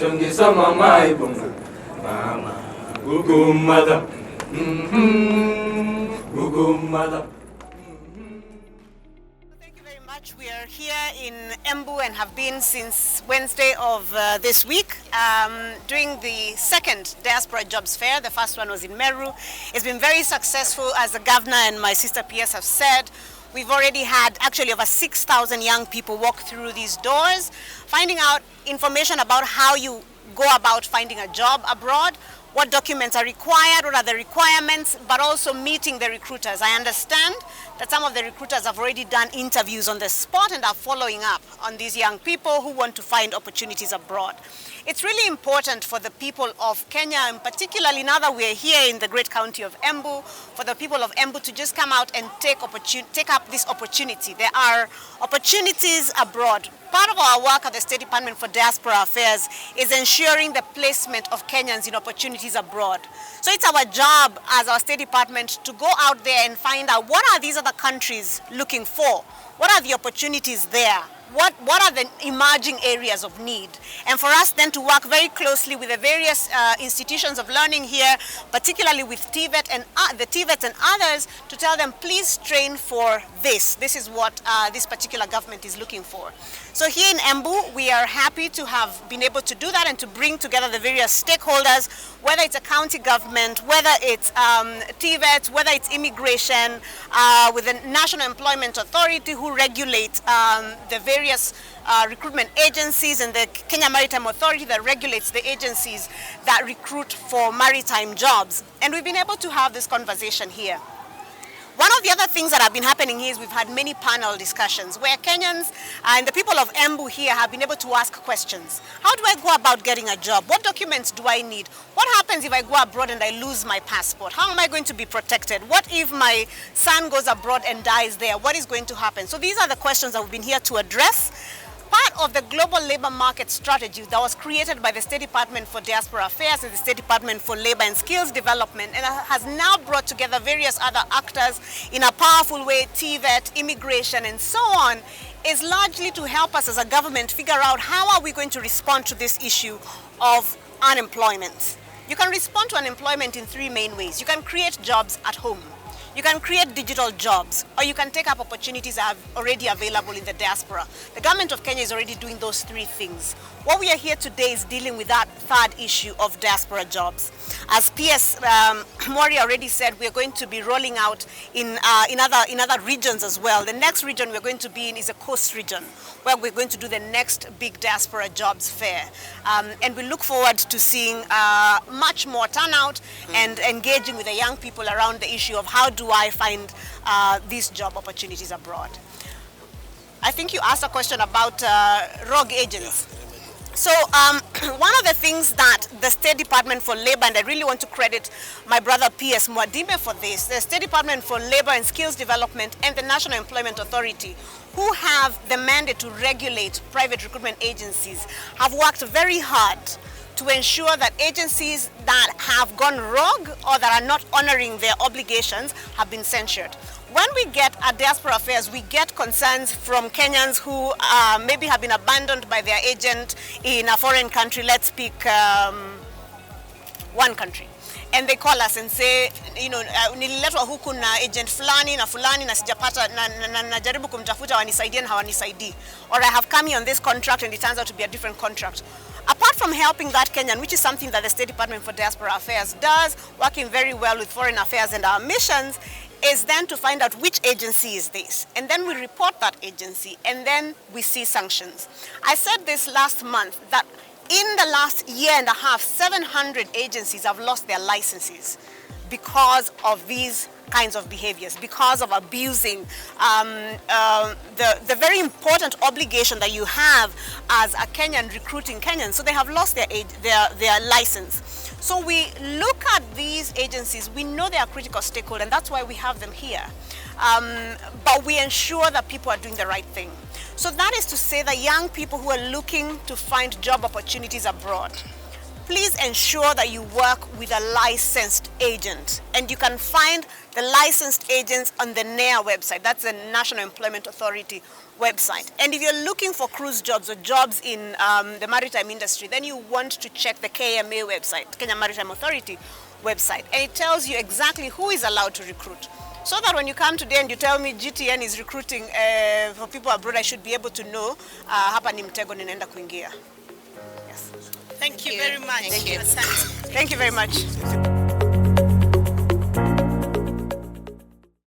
Chongisa mama ibunga. Mama. Gugu mother. Gugu mother. Thank you very much. We are here in Embu and have been since Wednesday of this week doing the second Diaspora Jobs Fair. The first one was in Meru. It's been very successful, as the governor and my sister PS have said. We've already had actually over 6,000 young people walk through these doors, finding out information about how you go about finding a job abroad, what documents are required, what are the requirements, but also meeting the recruiters. I understand that some of the recruiters have already done interviews on the spot and are following up on these young people who want to find opportunities abroad. It's really important for the people of Kenya, and particularly now that we're here in the great county of Embu, for the people of Embu to just come out and take up this opportunity. There are opportunities abroad. Part of our work at the State Department for Diaspora Affairs is ensuring the placement of Kenyans in opportunities abroad. So it's our job as our State Department to go out there and find out what are these other countries looking for? What are the opportunities there? What are the emerging areas of need? And for us then to work very closely with the various institutions of learning here, particularly with TVET and the TVETs and others, to tell them, please train for this. This is what this particular government is looking for. So here in Embu, we are happy to have been able to do that and to bring together the various stakeholders, whether it's a county government, whether it's TVET, whether it's immigration, with the National Employment Authority who regulate the various recruitment agencies, and the Kenya Maritime Authority that regulates the agencies that recruit for maritime jobs. And we've been able to have this conversation here. One of the other things that have been happening here is we've had many panel discussions where Kenyans and the people of Embu here have been able to ask questions. How do I go about getting a job? What documents do I need? What happens if I go abroad and I lose my passport? How am I going to be protected? What if my son goes abroad and dies there? What is going to happen? So these are the questions that we've been here to address. Part of the global labor market strategy that was created by the State Department for Diaspora Affairs and the State Department for Labor and Skills Development, and has now brought together various other actors in a powerful way, TVET, immigration, and so on, is largely to help us as a government figure out how are we going to respond to this issue of unemployment. You can respond to unemployment in three main ways. You can create jobs at home. You can create digital jobs, or you can take up opportunities that are already available in the diaspora. The government of Kenya is already doing those three things. What we are here today is dealing with that third issue of diaspora jobs. As PS Mori already said, we are going to be rolling out in other regions as well. The next region we're going to be in is a coast region, where we're going to do the next big diaspora jobs fair. And we look forward to seeing much more turnout and engaging with the young people around the issue of how do I find these job opportunities abroad. I think you asked a question about rogue agents. So one of the things that the State Department for Labor, and I really want to credit my brother PS Mwadime for this, the State Department for Labor and Skills Development and the National Employment Authority, who have the mandate to regulate private recruitment agencies, have worked very hard to ensure that agencies that have gone rogue or that are not honoring their obligations have been censured. When we get at Diaspora Affairs, we get concerns from Kenyans who maybe have been abandoned by their agent in a foreign country. Let's pick one country. And they call us and say, you know, nililetwa huku na agent fulani na sijapata na najaribu kumtafuta wanisaidie na hawanisaidii. Or I have come here on this contract and it turns out to be a different contract. Apart from helping that Kenyan, which is something that the State Department for Diaspora Affairs does, working very well with Foreign Affairs and our missions, is then to find out which agency is this. And then we report that agency, and then we see sanctions. I said this last month, that in the last year and a half, 700 agencies have lost their licenses because of these kinds of behaviors, because of abusing the very important obligation that you have as a Kenyan recruiting Kenyans. So they have lost their license. So we look at these agencies, we know they are critical stakeholders, and that's why we have them here. But we ensure that people are doing the right thing. So that is to say that young people who are looking to find job opportunities abroad, please ensure that you work with a licensed agent. And you can find the licensed agents on the NEA website. That's the National Employment Authority website. And if you're looking for cruise jobs or jobs in the maritime industry, then you want to check the KMA website, Kenya Maritime Authority website. And it tells you exactly who is allowed to recruit. So that when you come today and you tell me GTN is recruiting for people abroad, I should be able to know hapa ni mtego ninaenda kuingia. Yes. Thank you very much. Thank you very much.